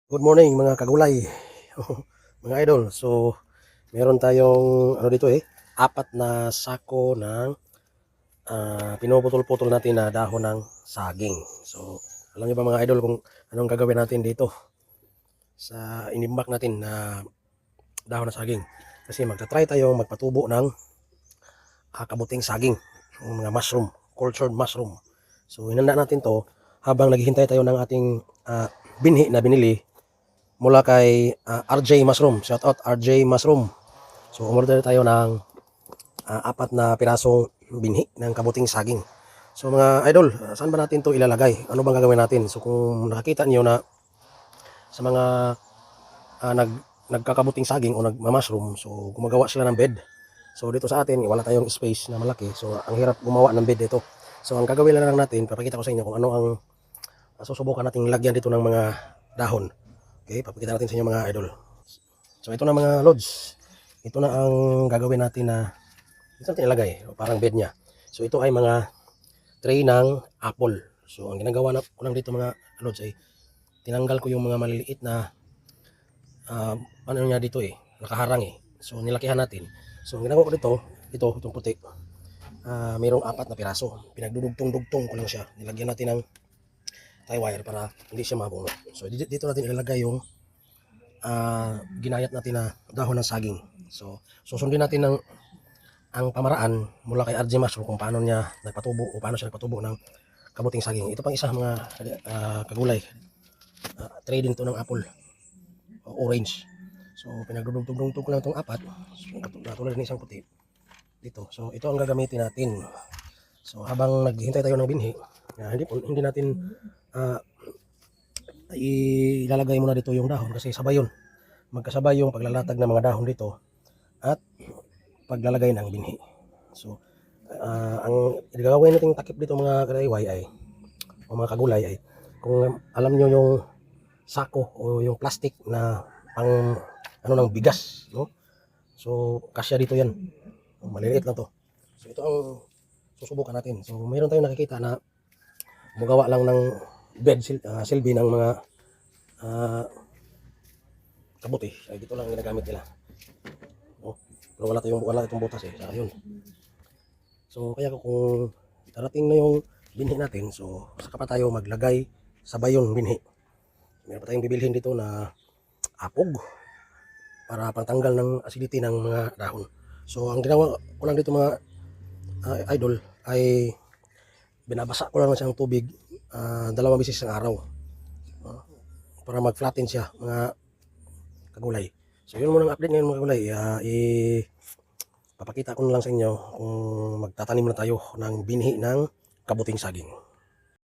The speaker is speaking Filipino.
Good morning mga kagulay, mga idol. So, meron tayong ano dito apat na sako ng pinuputol-putol natin na dahon ng saging. So, alam niyo ba mga idol kung anong gagawin natin dito sa inimbak natin na dahon ng saging? Kasi magta-try tayo magpatubo ng kabuting saging, yung mga mushroom, cultured mushroom. So, hinanda natin to habang naghihintay tayo ng ating binhi na binili mula kay RJ Mushroom. Shout out RJ Mushroom. So umorder tayo ng apat na pirasong binhi ng kabuting saging. So mga idol, saan ba natin to ilalagay? Ano bang gagawin natin? So kung nakakita niyo na sa mga nagkakabuting saging o nagma-mushroom, so gumagawa sila ng bed. So dito sa atin, wala tayong space na malaki. So ang hirap gumawa ng bed dito. So ang gagawin lang natin, papakita ko sa inyo kung ano ang susubukan nating lagyan dito ng mga dahon. Okay, papakita natin sa inyo mga idol. So ito na mga lods. Ito na ang gagawin natin na ito natin ilagay, parang bed niya. So ito ay mga tray ng apple. So ang ginagawa ko lang dito mga lods ay tinanggal ko yung mga maliliit na ano niya dito nakaharang So nilakihan natin. So ang ginagawa ko dito, itong puti. Mayroong apat na piraso. Pinagdudugtong-dugtong ko lang siya. Nilagyan natin ng tie wire para hindi siya mabunot. So dito natin ilalagay yung ginayat natin na dahon ng saging. So susundin natin ang pamaraan mula kay RJ Mushroom kung paano niya nagpatubo o paano siya nagpatubo ng kabuting saging. Ito pang isa mga kagulay. Tray din to ng apple, orange. So pinagdudugtong-dugtong ko lang itong apat. So, katulad ng isang puti dito. So ito ang gagamitin natin. So habang naghihintay tayo ng binhi, hindi natin ilalagay muna dito yung dahon kasi sabay yun. Magkasabay yung paglalatag ng mga dahon dito at paglalagay ng binhi. So ang gagawin nating takip dito mga kalayway ay o mga kagulay ay kung alam nyo yung sako o yung plastic na pang ano ng bigas, no? So kasya dito yan. Maliliit lang to. So ito ang susubukan natin. So mayroon tayong nakikita na magawa lang ng bed silbi ng mga kabuti. Ay dito lang ginagamit nila. Oh, pero wala itong butas Ayun. So kaya kung darating na yung binhi natin, so saka pa tayo maglagay sabay yung binhi. Meron pa tayong bibilhin dito na apog para pantanggal ng acidity ng mga dahon. So ang ginawa ko lang dito mga idol ay binabasa ko lang siyang tubig 2 beses sa araw para mag-flatten siya mga kagulay. So yun muna ang update ngayon mga kagulay. Papakita ko na lang sa inyo kung magtatanim na tayo ng binhi ng kabuting saging.